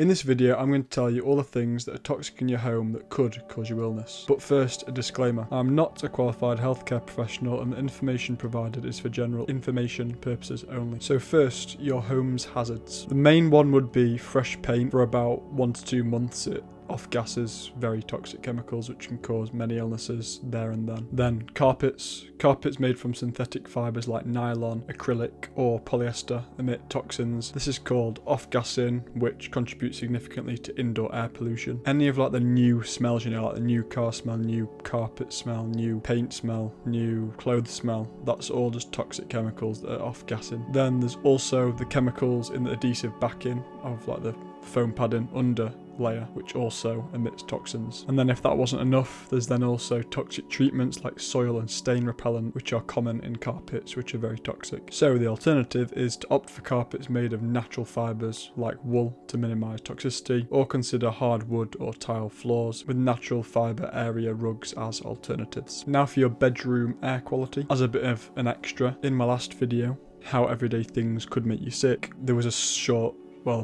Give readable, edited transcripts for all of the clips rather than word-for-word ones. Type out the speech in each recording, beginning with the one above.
In this video, I'm going to tell you all the things that are toxic in your home that could cause you illness. But first, a disclaimer. I'm not a qualified healthcare professional and the information provided is for general information purposes only. So first, your home's hazards. The main one would be fresh paint. For about 1 to 2 months, it off-gases very toxic chemicals which can cause many illnesses there and then. Then carpets. Carpets made from synthetic fibres like nylon, acrylic or polyester emit toxins. This is called off-gassing, which contributes significantly to indoor air pollution. Any of like the new smells, like the new car smell, new carpet smell, new paint smell, new clothes smell, that's all just toxic chemicals that are off-gassing. Then there's also the chemicals in the adhesive backing of like the foam padding under layer, which also emits toxins. And then if that wasn't enough, there's then also toxic treatments like soil and stain repellent, which are common in carpets, which are very toxic. So the alternative is to opt for carpets made of natural fibres like wool to minimise toxicity, or consider hardwood or tile floors with natural fibre area rugs as alternatives. Now for your bedroom air quality. As a bit of an extra, in my last video, how everyday things could make you sick, there was a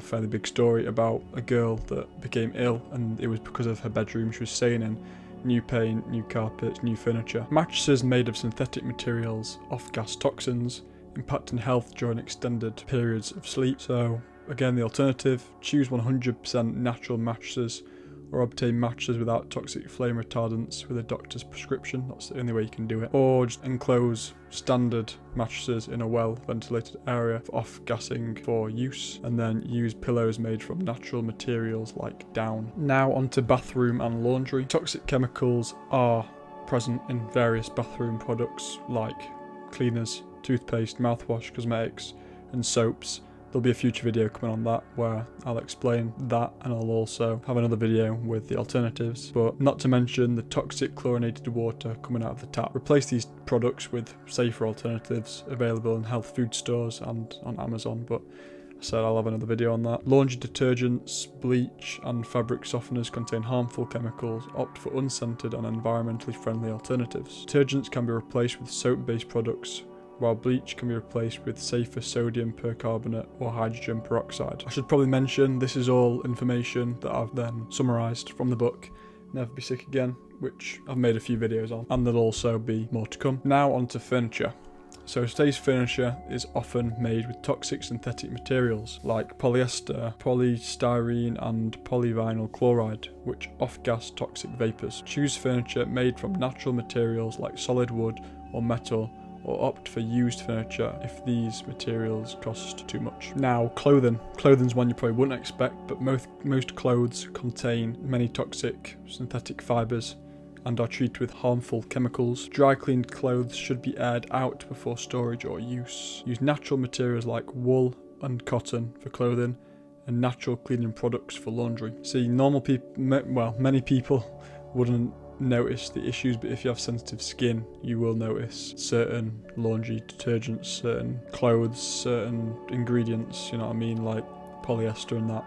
fairly big story about a girl that became ill, and it was because of her bedroom she was staying in. New paint, new carpets, new furniture. Mattresses made of synthetic materials off-gas toxins, impacting health during extended periods of sleep. So again, the alternative, choose 100% natural mattresses, or obtain mattresses without toxic flame retardants with a doctor's prescription. That's the only way you can do it. Or just enclose standard mattresses in a well-ventilated area for off-gassing for use, and then use pillows made from natural materials like down. Now onto bathroom and laundry. Toxic chemicals are present in various bathroom products like cleaners, toothpaste, mouthwash, cosmetics, and soaps. There'll be a future video coming on that where I'll explain that, and I'll also have another video with the alternatives, but not to mention the toxic chlorinated water coming out of the tap. Replace these products with safer alternatives available in health food stores and on Amazon, but I said I'll have another video on that. Laundry detergents, bleach and fabric softeners contain harmful chemicals. Opt for unscented and environmentally friendly alternatives. Detergents can be replaced with soap-based products, while bleach can be replaced with safer sodium percarbonate or hydrogen peroxide. I should probably mention this is all information that I've then summarised from the book Never Be Sick Again, which I've made a few videos on, and there'll also be more to come. Now onto furniture. So today's furniture is often made with toxic synthetic materials like polyester, polystyrene and polyvinyl chloride, which off-gas toxic vapours. Choose furniture made from natural materials like solid wood or metal, or opt for used furniture if these materials cost too much. Now, clothing. Clothing's one you probably wouldn't expect, but most clothes contain many toxic synthetic fibres and are treated with harmful chemicals. Dry cleaned clothes should be aired out before storage or use. Use natural materials like wool and cotton for clothing, and natural cleaning products for laundry. See, many people wouldn't notice the issues, but if you have sensitive skin, you will notice certain laundry detergents, certain clothes, certain ingredients, you know what I mean, like polyester and that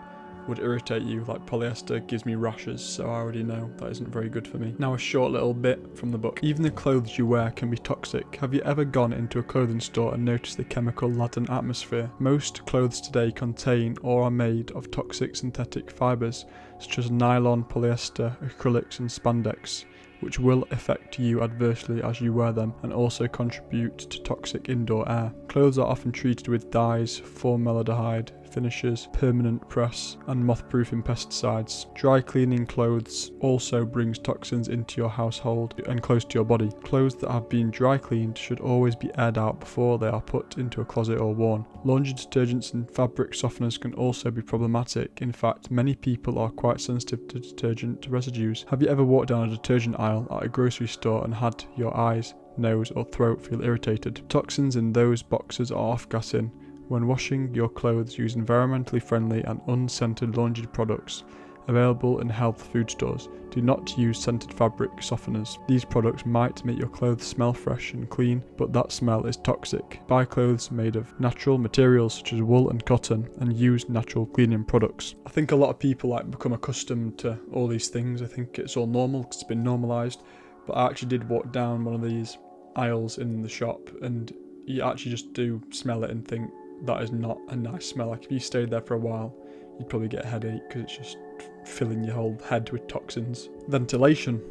would irritate you. Like polyester gives me rashes, so I already know that isn't very good for me. Now a short little bit from the book. Even the clothes you wear can be toxic. Have you ever gone into a clothing store and noticed the chemical-laden atmosphere? Most clothes today contain or are made of toxic synthetic fibres such as nylon, polyester, acrylics and spandex, which will affect you adversely as you wear them and also contribute to toxic indoor air. Clothes are often treated with dyes, formaldehyde, finishes, permanent press and moth-proofing pesticides. Dry cleaning clothes also brings toxins into your household and close to your body. Clothes that have been dry cleaned should always be aired out before they are put into a closet or worn. Laundry detergents and fabric softeners can also be problematic. In fact, many people are quite sensitive to detergent residues. Have you ever walked down a detergent aisle at a grocery store and had your eyes, nose or throat feel irritated? Toxins in those boxes are off-gassing. When washing your clothes, use environmentally friendly and unscented laundry products available in health food stores. Do not use scented fabric softeners. These products might make your clothes smell fresh and clean, but that smell is toxic. Buy clothes made of natural materials such as wool and cotton, and use natural cleaning products. I think a lot of people become accustomed to all these things. I think it's all normal because it's been normalised, but I actually did walk down one of these aisles in the shop, and you actually just do smell it and think, that is not a nice smell. Like if you stayed there for a while, you'd probably get a headache because it's just filling your whole head with toxins. Ventilation.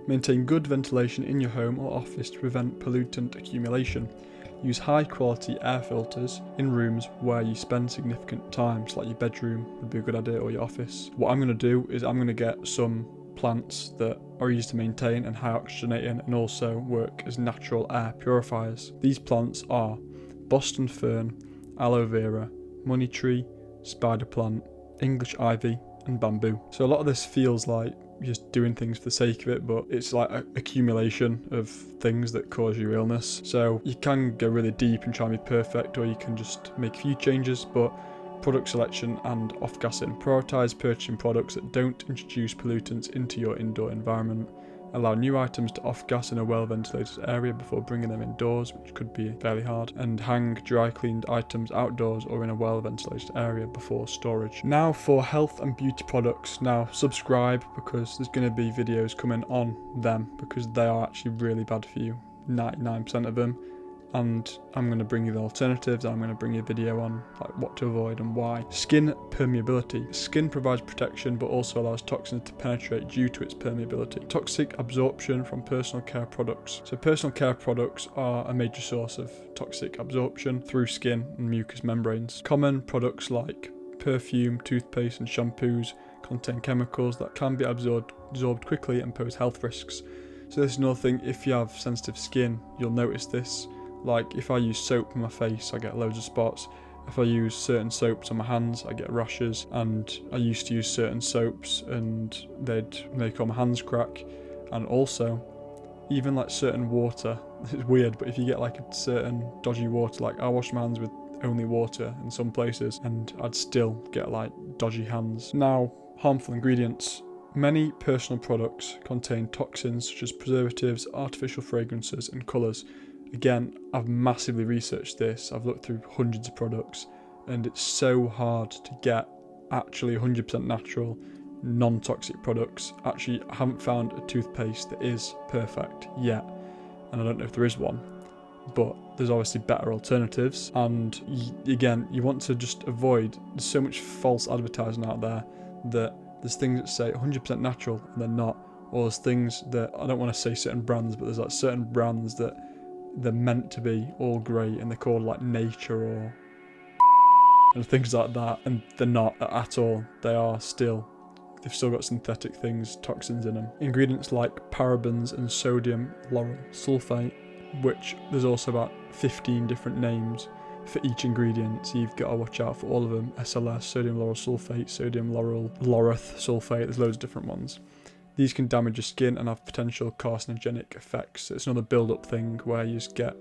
Maintain good ventilation in your home or office to prevent pollutant accumulation. Use high quality air filters in rooms where you spend significant time, so like your bedroom would be a good idea, or your office. What I'm going to do is I'm going to get some plants that are easy to maintain and high oxygenating and also work as natural air purifiers. These plants are Boston fern, aloe vera, money tree, spider plant, English ivy and bamboo. So a lot of this feels like just doing things for the sake of it, but it's like an accumulation of things that cause you illness. So you can go really deep and try and be perfect, or you can just make a few changes, but product selection and off-gassing. Prioritise purchasing products that don't introduce pollutants into your indoor environment. Allow new items to off-gas in a well-ventilated area before bringing them indoors, which could be fairly hard. And hang dry-cleaned items outdoors or in a well-ventilated area before storage. Now for health and beauty products. Now subscribe, because there's going to be videos coming on them, because they are actually really bad for you, 99% of them. And I'm going to bring you the alternatives, and I'm going to bring you a video on like what to avoid and why. Skin permeability. Skin provides protection but also allows toxins to penetrate due to its permeability. Toxic absorption from personal care products. So personal care products are a major source of toxic absorption through skin and mucous membranes. Common products like perfume, toothpaste and shampoos contain chemicals that can be absorbed quickly and pose health risks. So this is another thing, if you have sensitive skin, you'll notice this. Like if I use soap on my face, I get loads of spots. If I use certain soaps on my hands, I get rashes. And I used to use certain soaps and they'd make all my hands crack. And also, even like certain water, it's weird, but if you get like a certain dodgy water, like I wash my hands with only water in some places and I'd still get like dodgy hands. Now, harmful ingredients. Many personal products contain toxins such as preservatives, artificial fragrances and colours. Again, I've massively researched this. I've looked through hundreds of products and it's so hard to get actually 100% natural, non-toxic products. Actually, I haven't found a toothpaste that is perfect yet, and I don't know if there is one, but there's obviously better alternatives. And again, you want to just avoid, there's so much false advertising out there that there's things that say 100% natural and they're not, or there's things that, I don't want to say certain brands, but there's like certain brands that they're meant to be all great and they're called like nature or and things like that, and they're not at all. They've still got synthetic things, toxins in them. Ingredients like parabens and sodium lauryl sulfate, which there's also about 15 different names for each ingredient, so you've got to watch out for all of them. SLS, sodium lauryl sulfate, sodium lauryl sulfate, there's loads of different ones. These can damage your skin and have potential carcinogenic effects. It's another build-up thing where you just get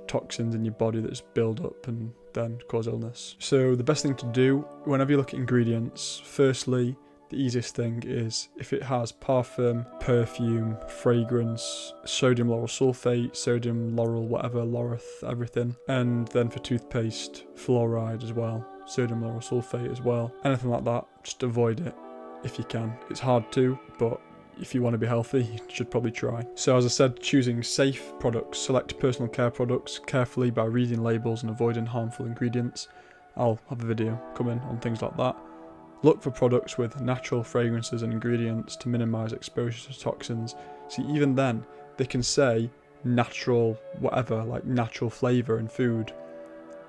toxins in your body that just build up and then cause illness. So the best thing to do whenever you look at ingredients, firstly, the easiest thing is if it has parfum, perfume, fragrance, sodium lauryl sulfate, sodium lauryl whatever, laureth, everything. And then for toothpaste, fluoride as well, sodium lauryl sulfate as well. Anything like that, just avoid it if you can. It's hard to, but if you want to be healthy, you should probably try. So as I said, choosing safe products. Select personal care products carefully by reading labels and avoiding harmful ingredients. I'll have a video coming on things like that. Look for products with natural fragrances and ingredients to minimise exposure to toxins. See, even then, they can say natural whatever, like natural flavour in food,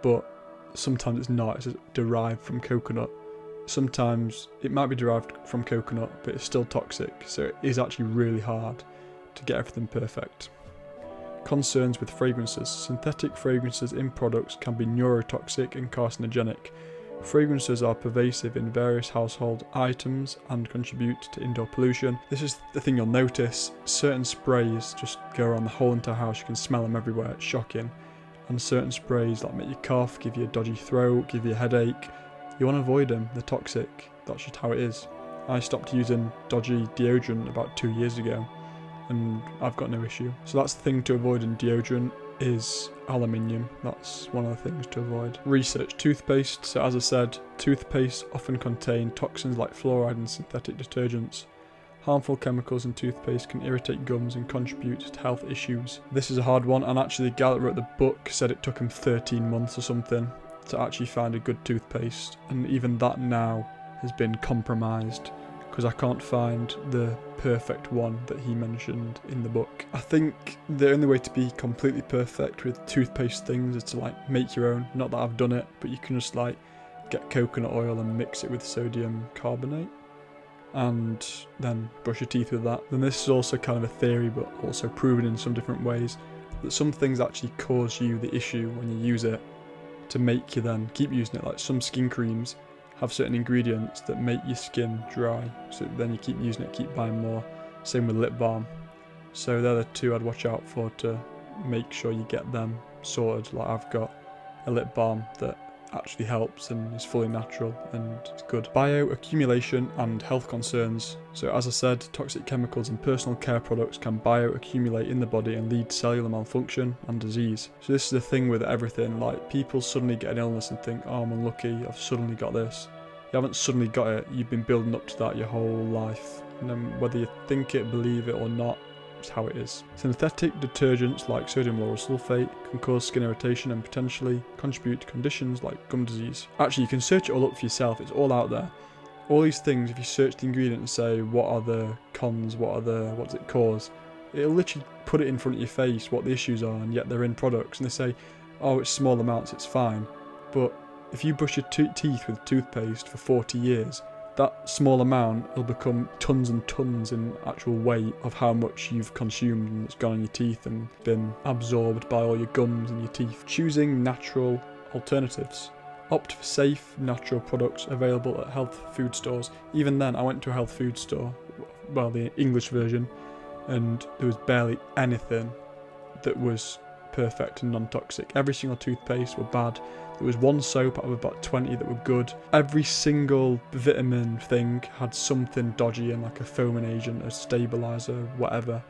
but sometimes it's not, it's derived from coconut. Sometimes it might be derived from coconut, but it's still toxic, so it is actually really hard to get everything perfect. Concerns with fragrances. Synthetic fragrances in products can be neurotoxic and carcinogenic. Fragrances are pervasive in various household items and contribute to indoor pollution. This is the thing you'll notice. Certain sprays just go around the whole entire house. You can smell them everywhere. It's shocking. And certain sprays like make you cough, give you a dodgy throat, give you a headache. You want to avoid them. They're toxic. That's just how it is. I stopped using dodgy deodorant about 2 years ago and I've got no issue. So that's the thing to avoid in deodorant is aluminium. That's one of the things to avoid. Research toothpaste. So as I said, toothpaste often contain toxins like fluoride and synthetic detergents. Harmful chemicals in toothpaste can irritate gums and contribute to health issues. This is a hard one, and actually the guy that wrote the book said it took him 13 months or something to actually find a good toothpaste, and even that now has been compromised, because I can't find the perfect one that he mentioned in the book. I think the only way to be completely perfect with toothpaste things is to like make your own. Not that I've done it, but you can just like get coconut oil and mix it with sodium carbonate and then brush your teeth with that. Then this is also kind of a theory, but also proven in some different ways, that some things actually cause you the issue when you use it to make you then keep using it. Like some skin creams have certain ingredients that make your skin dry, so then you keep using it, keep buying more. Same with lip balm. So they're the two I'd watch out for to make sure you get them sorted. Like I've got a lip balm that actually helps and is fully natural and it's good. Bioaccumulation and health concerns. So as I said, toxic chemicals in personal care products can bioaccumulate in the body and lead to cellular malfunction and disease. So this is the thing with everything, like people suddenly get an illness and think, oh, I'm unlucky, I've suddenly got this. You haven't suddenly got it, you've been building up to that your whole life. And then whether you think it, believe it or not, it's how it is. Synthetic detergents like sodium lauryl sulfate can cause skin irritation and potentially contribute to conditions like gum disease. Actually, you can search it all up for yourself, it's all out there. All these things, if you search the ingredient and say what are the cons, what does it cause, it'll literally put it in front of your face what the issues are, and yet they're in products and they say, oh, it's small amounts, it's fine. But if you brush your teeth with toothpaste for 40 years, that small amount will become tons and tons in actual weight of how much you've consumed and it's gone in your teeth and been absorbed by all your gums and your teeth. Choosing natural alternatives. Opt for safe, natural products available at health food stores. Even then, I went to a health food store, well, the English version, and there was barely anything that was perfect and non-toxic. Every single toothpaste were bad. There was one soap out of about 20 that were good. Every single vitamin thing had something dodgy in, like a foaming agent, a stabilizer, whatever.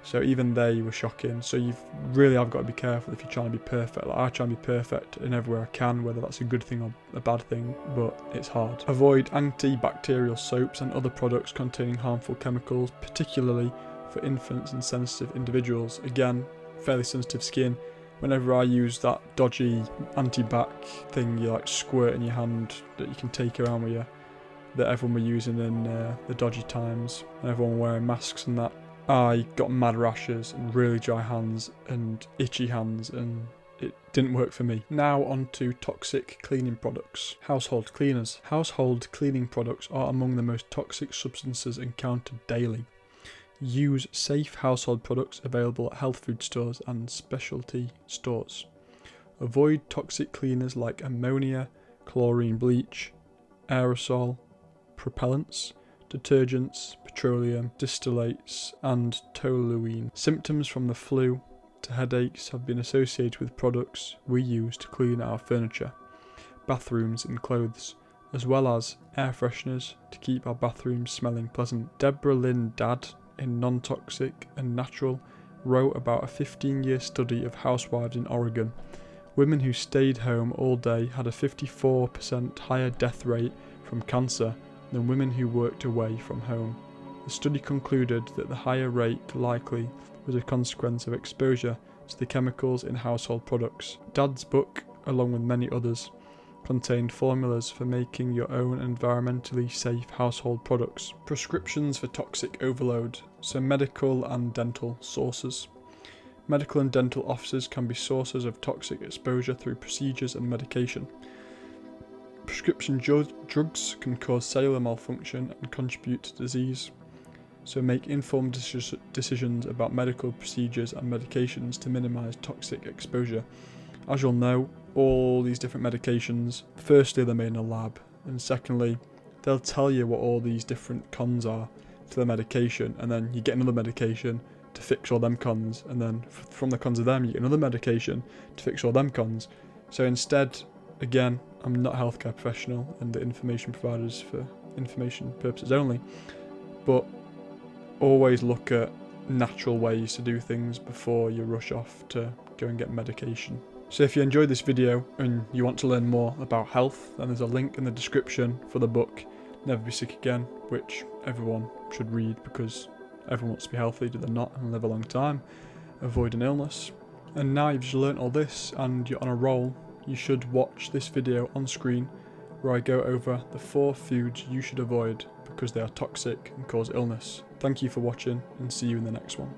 So even they were shocking. So you've really have got to be careful if you're trying to be perfect. Like I try and be perfect in everywhere I can, whether that's a good thing or a bad thing, but it's hard. Avoid antibacterial soaps and other products containing harmful chemicals, particularly for infants and sensitive individuals. Again, fairly sensitive skin. Whenever I use that dodgy anti-bac thing you like squirt in your hand that you can take around with you, that everyone were using in the dodgy times, and everyone wearing masks and that, I got mad rashes and really dry hands and itchy hands, and it didn't work for me. Now on to toxic cleaning products. Household cleaners. Household cleaning products are among the most toxic substances encountered daily. Use safe household products available at health food stores and specialty stores. Avoid toxic cleaners like ammonia, chlorine bleach, aerosol, propellants, detergents, petroleum, distillates, and toluene. Symptoms from the flu to headaches have been associated with products we use to clean our furniture, bathrooms and clothes, as well as air fresheners to keep our bathrooms smelling pleasant. Deborah Lynn Dadd, in Non-Toxic and Natural, wrote about a 15-year study of housewives in Oregon. Women who stayed home all day had a 54% higher death rate from cancer than women who worked away from home. The study concluded that the higher rate likely was a consequence of exposure to the chemicals in household products. Dadd's book, along with many others, contained formulas for making your own environmentally safe household products. Prescriptions for toxic overload. So medical and dental sources. Medical and dental offices can be sources of toxic exposure through procedures and medication. Prescription drugs can cause cellular malfunction and contribute to disease. So make informed decisions about medical procedures and medications to minimise toxic exposure. As you'll know, all these different medications, firstly they're made in a lab, and secondly they'll tell you what all these different cons are to the medication, and then you get another medication to fix all them cons, and then from the cons of them you get another medication to fix all them cons. So instead, again, I'm not a healthcare professional and the information provided is for information purposes only, but always look at natural ways to do things before you rush off to go and get medication. So if you enjoyed this video and you want to learn more about health, then there's a link in the description for the book Never Be Sick Again, which everyone should read because everyone wants to be healthy, do they not, and live a long time, avoid an illness. And now you've just learnt all this and you're on a roll, you should watch this video on screen where I go over the 4 foods you should avoid because they are toxic and cause illness. Thank you for watching, and see you in the next one.